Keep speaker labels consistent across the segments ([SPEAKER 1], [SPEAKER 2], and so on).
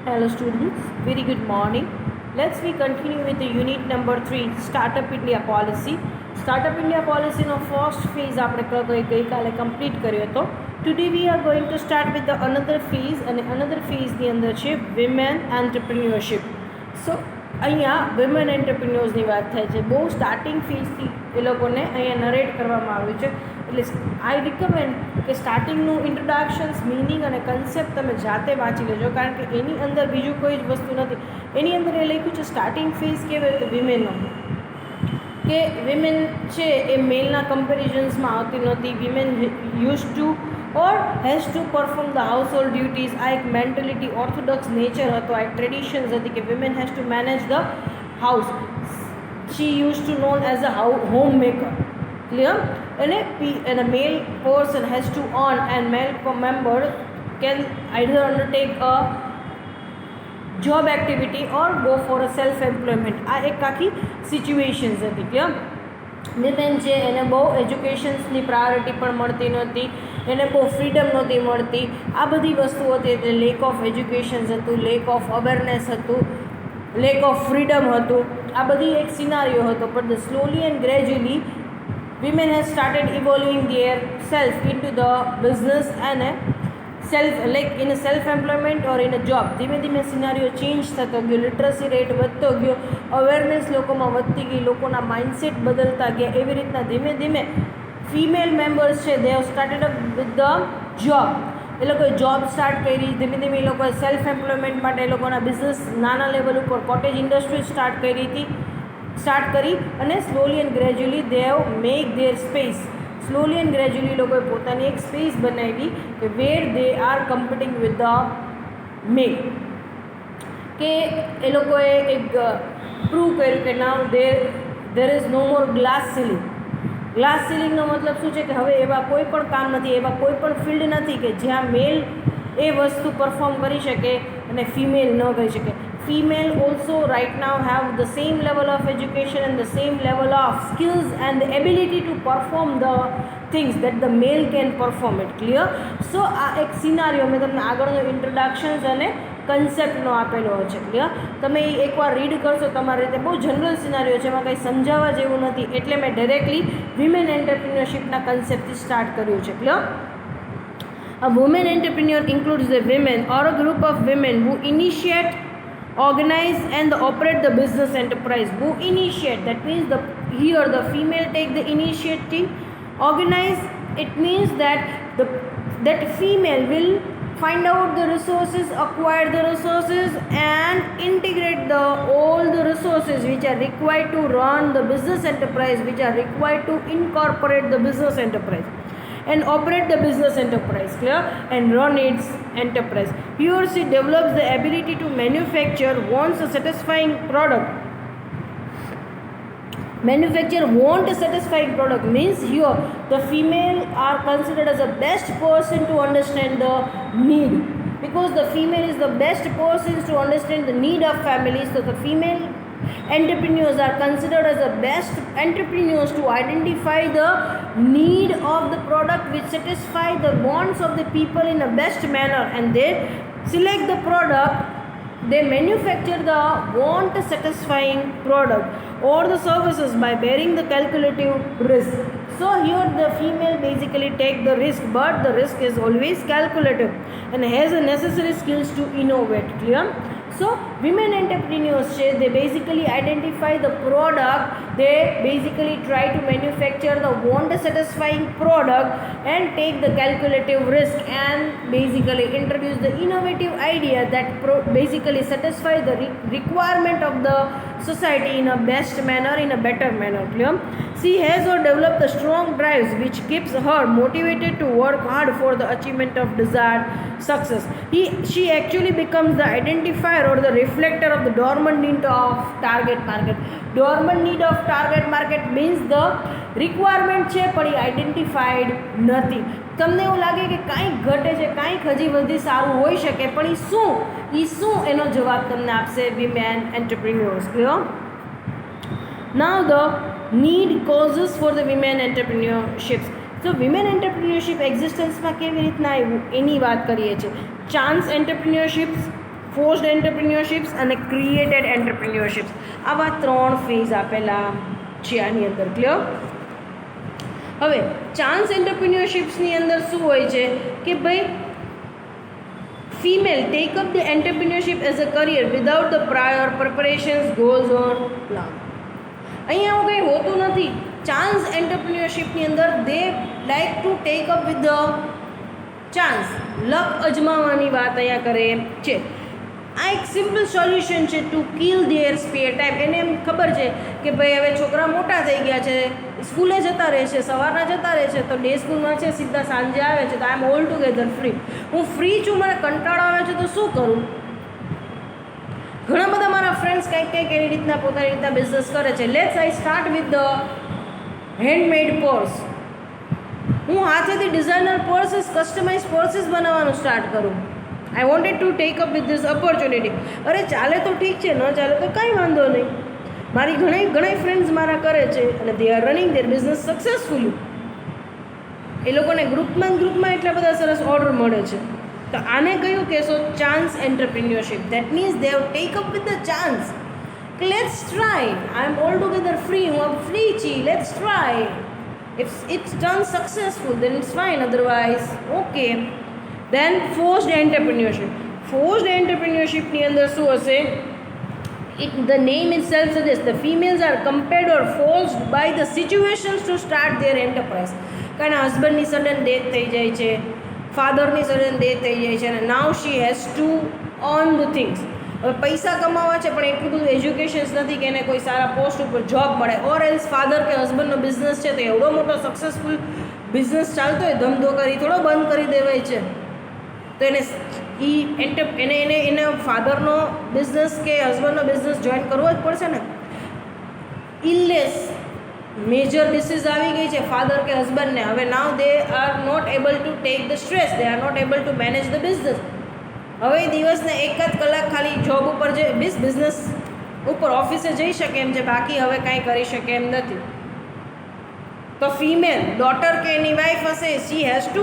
[SPEAKER 1] Hello students, very good morning. Let's we continue with the unit number 3, Startup India Policy. Startup India Policy no first phase આપણે ગઈકાલે complete કર્યો હતો. Today we are going to start with the another phase અને another phase ની અંદર છે women entrepreneurship. So અહીંયા women entrepreneurs ની વાત થાય છે. બહુ સ્ટાર્ટિંગ ફેઝથી એ લોકોને અહીંયા નરેટ કરવામાં આવ્યું છે. એટલે આઈ રિકમેન્ડ કે સ્ટાર્ટિંગનું ઇન્ટ્રોડક્શન્સ મિનિંગ અને કન્સેપ્ટ તમે જાતે વાંચી લેજો, કારણ કે એની અંદર બીજું કોઈ જ વસ્તુ નથી. એની અંદર એ લખ્યું છે સ્ટાર્ટિંગ ફેઝ કહેવાય તો વિમેનનો, કે વિમેન છે એ મેલના કમ્પેરિઝન્સમાં આવતી નહોતી. Women use to or has two perform the house hold duties. આ એક મેન્ટેલિટી ઓર્થોડોક્સ નેચર હતો, આ એક ટ્રેડિશન્સ હતી કે women has to manage the house. She use to known as a home maker. Clear? And a male person has to earn, and male member can either undertake a job activity or go for a self-employment. આ એક આખી situations હતી. Clear? Women છે એને બહુ એજ્યુકેશન્સની priority પણ મળતી નહોતી, એને બહુ ફ્રીડમ નહોતી મળતી. આ બધી વસ્તુઓ હતી એટલે લેક ઓફ એજ્યુકેશન્સ હતું, લેક ઓફ અવેરનેસ હતું, લેક ઓફ ફ્રીડમ હતું. આ બધી એક સિનારીઓ હતો. પણ slowly and gradually women have started evolving their self into the business and in a self-employment or in a job. ધીમે ધીમે સિનારીઓ ચેન્જ થતો ગયો, લિટરસી રેટ વધતો ગયો, અવેરનેસ લોકોમાં વધતી ગઈ, લોકોના માઇન્ડસેટ બદલતા ગયા. એવી રીતના ધીમે ધીમે ફિમેલ મેમ્બર્સ છે they have started up with the job. એ લોકોએ જોબ સ્ટાર્ટ કરી. ધીમે ધીમે એ લોકોએ સેલ્ફ એમ્પ્લોયમેન્ટ માટે એ લોકોના બિઝનેસ નાના લેવલ ઉપર કોટેજ ઇન્ડસ્ટ્રી સ્ટાર્ટ કરી અને slowly and gradually they have make their space. Slowly and gradually લોકોએ પોતાની એક સ્પેસ બનાવી કે where they are competing with the male. કે એ લોકોએ એક પ્રૂવ કર્યું કે now there is no more glass ceiling. Glass સીલિંગનો મતલબ શું છે કે હવે એવા કોઈ પણ કામ નથી, એવા કોઈ પણ ફિલ્ડ નથી કે જ્યાં મેલ એ વસ્તુ પરફોર્મ કરી શકે અને ફિમેલ ન કરી શકે. Female also right now have the same level of education and the same level of skills and the ability to perform the things that the male can perform it. Clear? So આ એક સિનારીઓ મેં તમને આગળનો ઇન્ટ્રોડક્શન્સ અને કન્સેપ્ટનો આપેલો છે. Clear? તમે એ એકવાર રીડ કરશો તમારી રીતે. બહુ જનરલ સિનારીઓ છે, એમાં કંઈ સમજાવવા જેવું નથી, એટલે મેં ડાયરેક્ટલી વિમેન એન્ટરપ્રિન્યોરશિપના કન્સેપ્ટથી સ્ટાર્ટ કર્યું છે. Clear? A woman entrepreneur includes the women or a group of women who initiate, organize and operate the business enterprise. Who initiate, that means here the female take the initiative. Organize, it means that female will find out the resources, acquire the resources and integrate all the resources which are required to run the business enterprise, which are required to incorporate the business enterprise and operate the business enterprise. Clear? And run its enterprise. He or she develops the ability to manufacture, wants a satisfying product. Manufacture want a satisfying product means here the female are considered as the best person to understand the need, because the female is the best person to understand the need of families. So the female entrepreneurs are considered as the best entrepreneurs to identify the need of the product which satisfy the wants of the people in the best manner, and they select the product, they manufacture the want satisfying product or the services by bearing the calculative risk. So here the female basically take the risk, but the risk is always calculative and has the necessary skills to innovate. Clear? So women entrepreneurs, they basically identify the product, they basically try to manufacture the want satisfying product and take the calculative risk and basically introduce the innovative idea that basically satisfy the requirement of the society in a best manner, in a better manner. Clear? She has or developed the strong drives which keeps her motivated to work hard for the achievement of desired success. She actually becomes the identifier or the reflector of the dormant need of target market. Dormant need of target market means the requirement છે પણ એ identified નથી. તમને એવું લાગે કે કાંઈક ઘટે છે, કાંઈક હજી વધી સારું હોઈ શકે, પણ એ શું એનો જવાબ તમને આપશે women entrepreneurs. Clear? Now the need causes for the women entrepreneurships. So women entrepreneurship existence માં કેવી રીતના આવ્યું એની વાત કરીએ છીએ. ચાન્સ એન્ટરપ્રિન્યોરશિપ્સ, ફોર્સ્ડ એન્ટરપ્રિન્યોરશિપ્સ અને ક્રિએટેડ એન્ટરપ્રિન્યોરશિપ્સ, આવા 3 ફેઝ આપેલા છે આની અંદર. ક્લિયર? હવે ચાન્સ એન્ટરપ્રિન્યોરશિપ્સની અંદર શું હોય છે કે ભાઈ female take up the entrepreneurship as a career without the prior preparations, goals or plan. અહીંયા એવું કંઈ હોતું નથી. ચાન્સ એન્ટરપ્રિન્યોરશિપની અંદર they like to take up with the chance, luck અજમાવવાની વાત અહીંયા કરે છે. આ એક સિમ્પલ સોલ્યુશન છે to kill their spare time. એને એમ ખબર છે કે ભાઈ હવે છોકરા મોટા થઈ ગયા છે, સ્કૂલે જતા રહે છે, સવારના જતા રહે છે, તો ડે સ્કૂલમાં છે, સીધા સાંજે આવે છે, તો આઈ એમ ઓલ ટુગેધર ફ્રી. હું ફ્રી છું, મને કંટાળો આવે છે, તો શું કરું? ઘણા બધા મારા ફ્રેન્ડ્સ કંઈક એવી રીતના પોતાની રીતના બિઝનેસ કરે છે. Let's I start with the handmade purse. હું હાથેથી ડિઝાઇનર પર્સીસ, કસ્ટમાઇઝ પર્સીસ બનાવવાનું સ્ટાર્ટ કરું. I wanted to take up with this opportunity. અરે ચાલે તો ઠીક છે, ન ચાલે તો કાંઈ વાંધો નહીં. મારી ઘણી ફ્રેન્ડ્સ મારા કરે છે અને they are running their business successfully. એ લોકોને ગ્રુપમાં એટલા બધા સરસ ઓર્ડર મળે છે. તો આને કયું કહેશો? Chance entrepreneurship. That means they have take up with the chance. Let's try. I am all together free. હું ફ્રી છી. Let's try. If it's turn successful then it's fine, otherwise okay. Then forced entrepreneurship. Forced એન્ટરપ્રિન્યોરશિપની અંદર શું હશે? The name itself suggests the females are compelled or forced by the situations to start their enterprise. કારણ હસબન્ડની sudden death થઈ જાય છે, ફાધરની sudden death થઈ જાય છે, અને now she has to earn the things. હવે પૈસા કમાવા છે, પણ એટલું બધું એજ્યુકેશન્સ નથી કે એને કોઈ સારા પોસ્ટ ઉપર જોબ મળે. ઓર એલ્સ ફાધર કે હસબન્ડનો બિઝનેસ છે, તો એવડો મોટો સક્સેસફુલ બિઝનેસ ચાલતો હોય, ધમધો કરી થોડો બંધ કરી દેવાય છે. તો એને એને ફાધરનો બિઝનેસ કે હસબન્ડનો બિઝનેસ જોઈન કરવો જ પડશે ને. ઇલનેસ મેજર ડિસીઝ આવી ગઈ છે ફાધર કે હસબન્ડને. હવે now they are not able to take the stress, they are not able to manage the business. હવે દિવસને 1 જ કલાક ખાલી જોબ ઉપર જે બિઝનેસ ઉપર ઓફિસે જઈ શકે એમ છે, બાકી હવે કાંઈ કરી શકે એમ નથી. તો ફિમેલ ડોટર કે એની વાઈફ હશે, she has to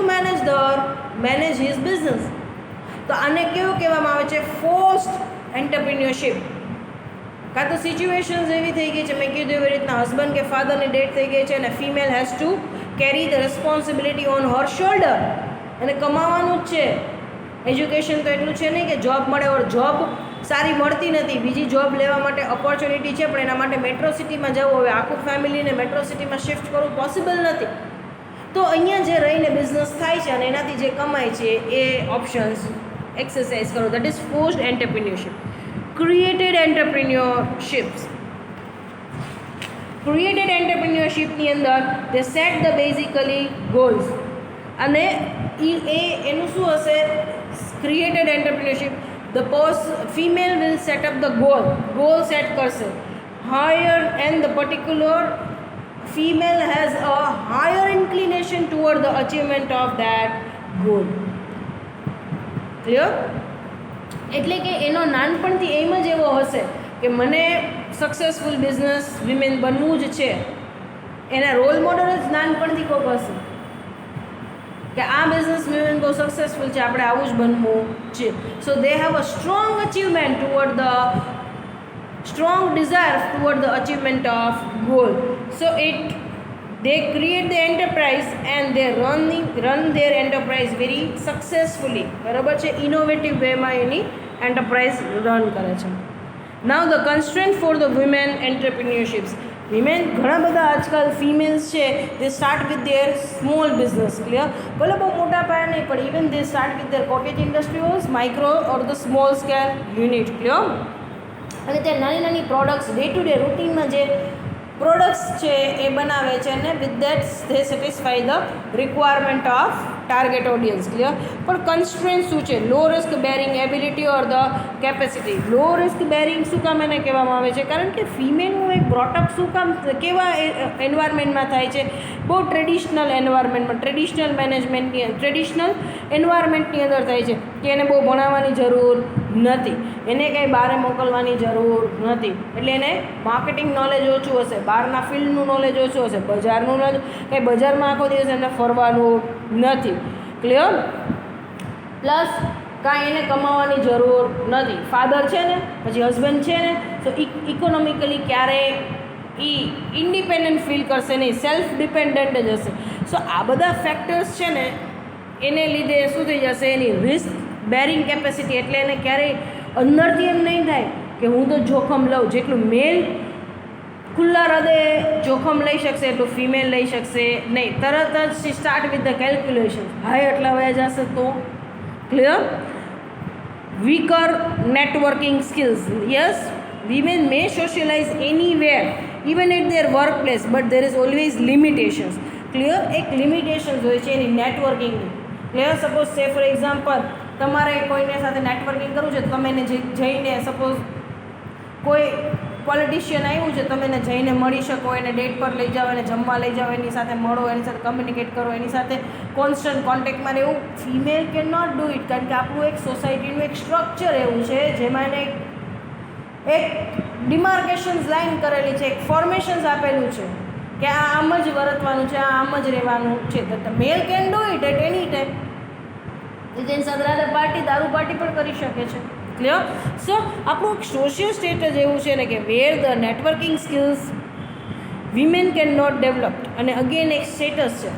[SPEAKER 1] manage his business. તો આને કેવું કહેવામાં આવે છે? Forced entrepreneurship. કાં તો સિચ્યુએશન્સ એવી થઈ ગઈ છે, મેં કીધું એવી રીતના હસબન્ડ કે ફાધરની ડેથ થઈ ગઈ છે અને female has two carry the responsibility on her shoulder. અને કમાવાનું જ છે. એજ્યુકેશન તો એટલું છે નહીં કે જોબ મળે. ઓર જોબ સારી મળતી નથી. બીજી જોબ લેવા માટે ઓપોર્ચ્યુનિટી છે, પણ એના માટે મેટ્રો સિટીમાં જવું. હવે આખું ફેમિલીને મેટ્રો સિટીમાં શિફ્ટ કરવું પોસિબલ નથી. તો અહીંયા જે રહીને બિઝનેસ થાય છે અને એનાથી જે કમાય છે એ ઓપ્શન્સ એક્સરસાઇઝ કરો. That is forced entrepreneurship. Created entrepreneurships. Created એન્ટરપ્રિન્યોરશિપની અંદર they set the basically goals. અને એનું શું હશે? Created entrepreneurship, the female will set up the goal set કરશે. Higher and the particular female has a higher inclination toward the achievement of that goal. Clear? એટલે કે એનો નાનપણથી એમ જ એવો હશે કે મને સક્સેસફુલ બિઝનેસ વિમેન બનવું જ છે. એના રોલ મોડલ જ નાનપણથી કોઈક હશે કે આ બિઝનેસ વિમેન બહુ સક્સેસફુલ છે, આપણે આવું જ બનવું છે. So they have a strong achievement toward the strong desire toward the achievement of goal. So they create the enterprise and they run their enterprise very successfully. બરાબર છે? ઇનોવેટિવ વેમાં એની એન્ટરપ્રાઇઝ રન કરે છે. Now the constraint for the women entrepreneurships. Women ઘણા બધા આજકાલ females છે, they start with their small business. Clear? ભલે બહુ મોટા પાયા નહીં, પણ even they start with their cottage industries, micro or the small scale unit. Clear? અને ત્યાં નાની પ્રોડક્ટ્સ ડે ટુ ડે રૂટીનમાં જે પ્રોડક્ટ્સ છે એ બનાવે છે અને with that they satisfy the requirement of target audience. Clear? પણ કન્સ્ટ્રેન્ટ શું છે? Low risk bearing ability or the capacity. Low risk bearing શું કામ એને કહેવામાં આવે છે? કારણ કે ફિમેલનું એક બ્રોટઅપ શું કામ કેવા એન્વાયરમેન્ટમાં થાય છે? બહુ ટ્રેડિશનલ એન્વાયરમેન્ટમાં, ટ્રેડિશનલ એન્વાયરમેન્ટની અંદર થાય છે કે એને બહુ ભણાવવાની જરૂર નથી, એને કંઈ બહાર મોકલવાની જરૂર નથી. એટલે એને માર્કેટિંગ નોલેજ ઓછું હશે, બહારના ફિલ્ડનું નોલેજ ઓછું હશે, બજારનું નોલેજ, કંઈ બજારમાં આખો દિવસ એને ફરવાનું નથી. ક્લિયર? પ્લસ કાંઈ એને કમાવાની જરૂર નથી. ફાધર છે ને, પછી હસબન્ડ છે ને, તો ઇકોનોમિકલી ક્યારેય એ ઇન્ડિપેન્ડન્ટ ફીલ કરશે નહીં, સેલ્ફ ડિપેન્ડન્ટ જ હશે. સો આ બધા ફેક્ટર્સ છે ને એને લીધે શું થઈ જશે, એની રિસ્ક બેરિંગ કેપેસિટી, એટલે એને ક્યારેય અંદરથી એમ નહીં થાય કે હું તો જોખમ લઉં. જેટલું મેલ ખુલ્લા હૃદયે જોખમ લઈ શકશે એટલું ફિમેલ લઈ શકશે નહીં. તરત જ start with the calculation, high એટલા વયા જશે તો clear. Weaker networking skills. Yes, women may socialize anywhere even at their workplace but there is always limitations. Clear. એક લિમિટેશન્સ હોય છે એની નેટવર્કિંગની. ક્લિયર. સપોઝ સે ફોર એક્ઝામ્પલ તમારે કોઈને સાથે નેટવર્કિંગ કરવું છે, તમે એને જઈને સપોઝ કોઈ પોલિટિશિયન આવ્યું છે, તમે એને જઈને મળી શકો, એને ડેટ પર લઈ જાઓ, એને જમવા લઈ જાઓ, એની સાથે મળો, એની સાથે કમ્યુનિકેટ કરો, એની સાથે કોન્સ્ટન્ટ કોન્ટેક્ટમાં રહેવું. Female can not do it, કારણ કે આપણું એક સોસાયટીનું એક સ્ટ્રક્ચર એવું છે જેમાં એને એક ડિમાર્કેશન્સ લાઇન કરેલી છે, એક ફોર્મેશન્સ આપેલું છે કે આ આમ જ વર્તવાનું છે, આ આમ જ રહેવાનું છે. તો male can do it at any time. જેની સાથે રાતે પાર્ટી, દારૂ પાર્ટી પણ કરી શકે છે. ક્લિયર. સો આપણું સોશિયલ સ્ટેટસ એવું છે ને કે where the networking skills women can not develop. અને અગેન એક સ્ટેટસ છે,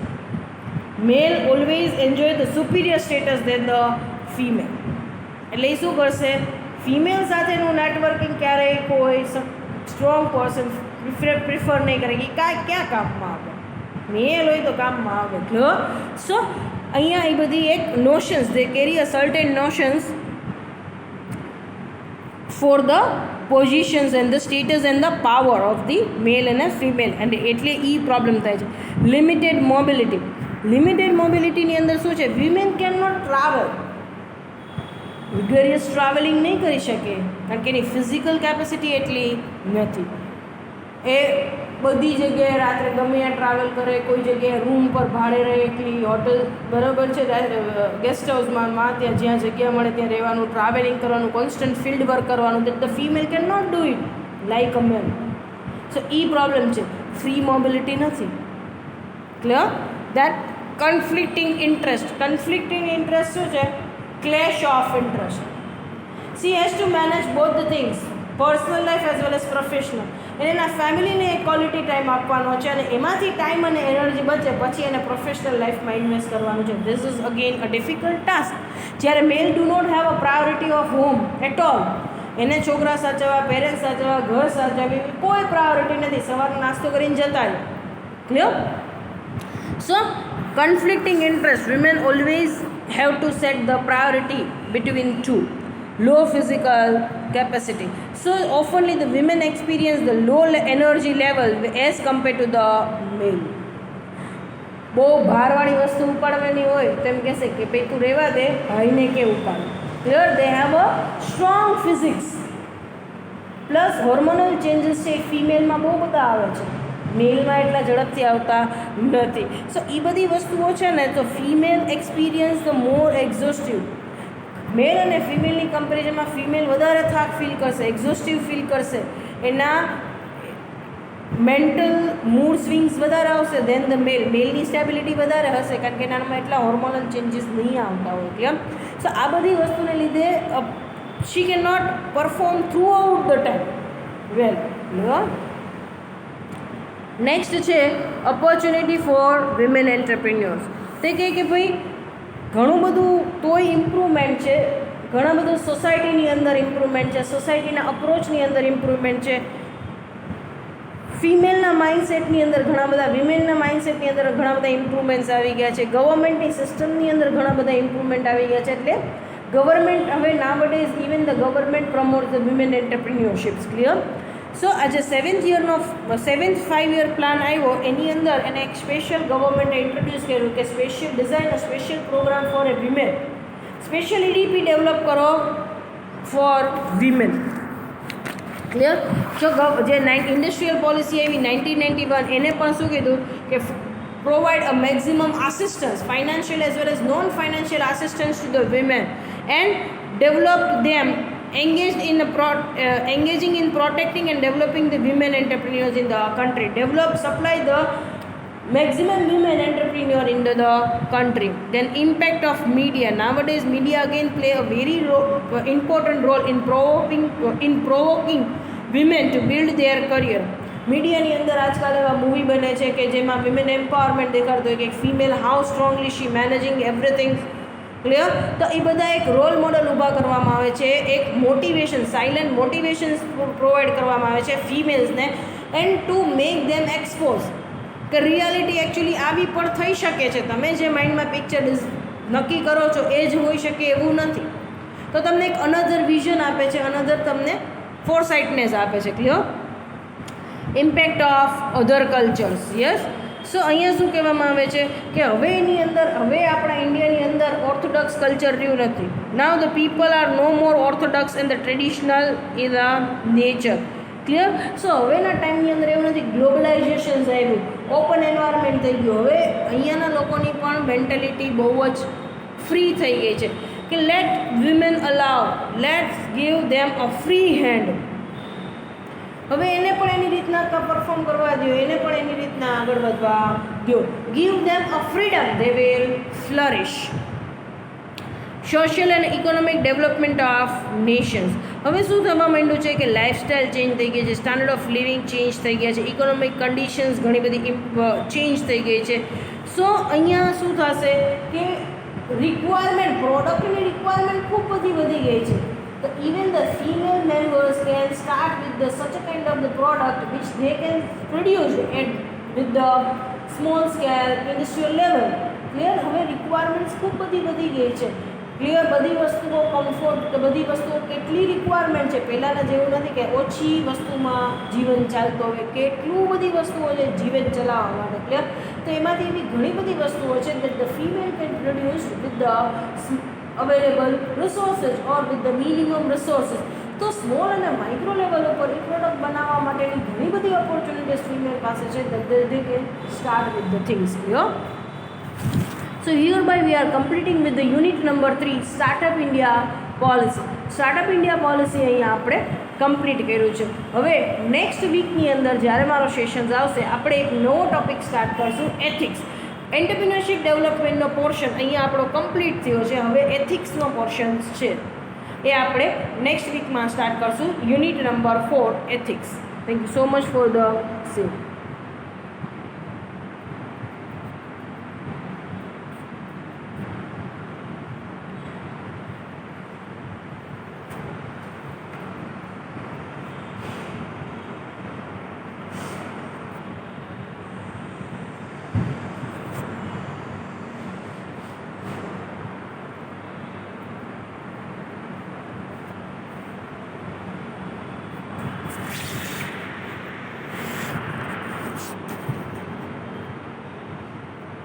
[SPEAKER 1] male always enjoy the superior status than the female. એટલે એ શું કરશે, ફિમેલ સાથેનું નેટવર્કિંગ ક્યારેય કોઈ સ્ટ્રોંગ પર્સન પ્રિફર નહીં કરે કે ક્યાં કામમાં આવે, મેલ હોય તો કામમાં આવે. ક્લિયર. સો અહીંયા એ બધી એક નોશન્સ, દે કેરી અ certain નોશન્સ for the positions and the status and the power of the male and a female. and એટલે એ પ્રોબ્લેમ થાય છે. Limited mobility. લિમિટેડ મોબિલિટીની અંદર શું છે, women can not travel, vigorous travelling નહીં કરી શકે કારણ કે એની ફિઝિકલ કેપેસિટી એટલી નથી. એ બધી જગ્યાએ રાત્રે ગમે ત્યાં ટ્રાવેલ કરે, કોઈ જગ્યાએ રૂમ પર ભાડે રહે, એકલી હોટલ, બરાબર છે, ગેસ્ટ હાઉસમાં, ત્યાં જ્યાં જગ્યા મળે ત્યાં રહેવાનું, ટ્રાવેલિંગ કરવાનું, કોન્સ્ટન્ટ ફિલ્ડ વર્ક કરવાનું. The female can not do it like a male. So એ પ્રોબ્લેમ છે, ફ્રી મોબિલિટી નથી. Clear. That conflicting interest. Conflicting interest શું છે, clash of interest. She has to manage both the things, personal life as well as professional. એને એના ફેમિલીને એક quality time આપવાનો છે અને એમાંથી ટાઈમ અને એનર્જી બચે પછી એને પ્રોફેશનલ લાઈફમાં ઇન્વેસ્ટ કરવાનું છે. This is again a difficult task. જ્યારે male do not have a priority of home at all. એને છોકરા સાચવવા, પેરેન્ટ્સ સાચવવા, ઘર સાચવવી, કોઈ પ્રાયોરિટી નથી. સવારનો નાસ્તો કરીને જતા રહે. Clear. So conflicting interest. Women always have to set the priority between two. low physical capacity. So oftenly the women experience the low energy level as compared to the male. બહુ ભારવાળી વસ્તુ ઉપાડવાની હોય તો એમ કહેશે કે ભાઈ તું રહેવા દે, ભાઈને કે ઉપાડ. Clear. They have a strong physics. Plus hormonal changes છે એ ફિમેલમાં બહુ બધા આવે છે, મેલમાં એટલા ઝડપથી આવતા નથી. સો એ બધી વસ્તુઓ છે ને, તો female experience the more exhaustive. મેલ અને ફિમેલની કમ્પેરિઝનમાં ફિમેલ વધારે થાક ફીલ કરશે, એક્ઝોસ્ટિવ ફીલ કરશે, એના મેન્ટલ મૂડ સ્વિંગ્સ વધારે આવશે દેન ધ મેલ. મેલની સ્ટેબિલિટી વધારે હશે કારણ કે એનામાં એટલા હોર્મોનલ ચેન્જીસ નહીં આવતા હોય. ક્લિયર. સો આ બધી વસ્તુને લીધે she can not perform throughout the time well. Clear. Next છે ઓપોર્ચ્યુનિટી ફોર વિમેન એન્ટરપ્રિન્યોર્સ. તે કહે કે ભાઈ ઘણું બધું તોય ઇમ્પ્રુવમેન્ટ છે, ઘણા બધું સોસાયટીની અંદર ઇમ્પ્રુવમેન્ટ છે, સોસાયટીના અપ્રોચની અંદર ઇમ્પ્રુવમેન્ટ છે, ફિમેલના માઇન્ડસેટની અંદર ઘણા બધા, વિમેનના માઇન્ડસેટની અંદર ઘણા બધા ઇમ્પ્રુવમેન્ટ્સ આવી ગયા છે, ગવર્મેન્ટની સિસ્ટમની અંદર ઘણા બધા ઇમ્પ્રુવમેન્ટ આવી ગયા છે. એટલે ગવર્મેન્ટ હવે nowadays even the government promote the women entrepreneurships. Clear. So આજે 7th 5-year પ્લાન આવ્યો એની અંદર એને એક સ્પેશિયલ ગવર્મેન્ટે ઇન્ટ્રોડ્યુસ કર્યું કે special design a special program for a women. Special EDP develop કરો ફોર વિમેન. ક્લિયર. જો જે ઇન્ડસ્ટ્રીયલ પોલિસી આવી 1991 એને પણ શું કીધું કે provide a maximum assistance, financial as well as non-financial assistance to the women and develop them engaging in protecting and developing the women entrepreneurs in the country. Develop, supply the maximum women entrepreneur in the country. Then impact of media. Nowadays media again play a very important role in provoking women to build their career. મીડિયાની અંદર આજકાલ એવા movie બને છે કે જેમાં women empowerment દેખાડતો હોય કે female how strongly she managing everything. Clear? તો એ બધા એક રોલ મોડલ ઊભા કરવામાં આવે છે, એક મોટિવેશન, સાયલન્ટ મોટિવેશન પ્રોવાઈડ કરવામાં આવે છે ફિમેલ્સને, and to make them expose કે રિયાલિટી એકચ્યુઅલી આવી પણ થઈ શકે છે. તમે જે માઇન્ડમાં પિક્ચર નક્કી કરો છો એ જ હોઈ શકે એવું નથી. તો તમને એક અનધર વિઝન આપે છે, અનધર તમને ફોરસાઇટનેસ આપે છે. Clear? Impact of other cultures. Yes. So અહીંયા શું કહેવામાં આવે છે કે હવે એની અંદર, હવે આપણા ઇન્ડિયાની અંદર ઓર્થોડોક્સ કલ્ચર રહ્યું નથી. Now the people are no more orthodox and the traditional in the nature. Clear? So હવેના ટાઈમની અંદર એવું નથી, ગ્લોબલાઇઝેશન આવ્યું, ઓપન એન્વાયરમેન્ટ થઈ ગયું. હવે અહીંયાના લોકોની પણ મેન્ટેલિટી બહુ જ ફ્રી થઈ ગઈ છે કે let women allow, let's give them a free hand. હવે એને પણ એની રીતના પરફોર્મ કરવા દો, એને પણ એની રીતના આગળ વધવા દો. Give them a freedom, they will flourish. Social and economic development of nations. હવે શું થવા માંડ્યું છે કે લાઇફસ્ટાઇલ ચેન્જ થઈ ગઈ છે, સ્ટાન્ડર્ડ ઓફ લિવિંગ ચેન્જ થઈ ગયા છે, ઇકોનોમિક કન્ડિશન્સ ઘણી બધી ચેન્જ થઈ ગઈ છે. સો અહીંયા શું થશે કે રિક્વાયરમેન્ટ, પ્રોડક્ટની રિક્વાયરમેન્ટ ખૂબ બધી વધી ગઈ છે. So even the female members can start with the such a kind of the product which they can produce at with the small scale industrial level. Clear? હવે રિક્વાયરમેન્ટ્સ ખૂબ બધી વધી ગઈ છે. ક્લિયર? બધી વસ્તુઓ કમ્ફર્ટ કે બધી વસ્તુઓ કેટલી રિક્વાયરમેન્ટ છે. પહેલાંના જેવું નથી કે ઓછી વસ્તુમાં જીવન ચાલતું, હવે કેટલું બધી વસ્તુઓ છે જીવન ચલાવવા માટે. ક્લિયર? તો એમાંથી એવી ઘણી બધી વસ્તુઓ છે that the female can produce with the available resources or with the minimum resources. તો સ્મોલ અને માઇક્રો લેવલ ઉપર એ પ્રોડક્ટ બનાવવા માટેની ઘણી બધી ઓપોર્ચ્યુનિટીઝ ફિમેલ પાસે છે that they can start with the things. Clear? So hereby we are completing with the unit number 3, Startup India Policy. Startup India Policy અહીંયા આપણે કમ્પ્લીટ કર્યું છે. હવે નેક્સ્ટ વીકની અંદર જ્યારે મારો સેશન્સ આવશે આપણે એક નવો ટોપિક સ્ટાર્ટ કરશું, એથિક્સ. એન્ટરપ્રિન્યોરશિપ ડેવલપમેન્ટનો પોર્શન અહીંયા આપણો કમ્પ્લીટ થયો છે. હવે એથિક્સનો પોર્શન છે એ આપણે નેક્સ્ટ વીકમાં સ્ટાર્ટ કરશું, unit number 4, ethics. Thank you so much for the scene.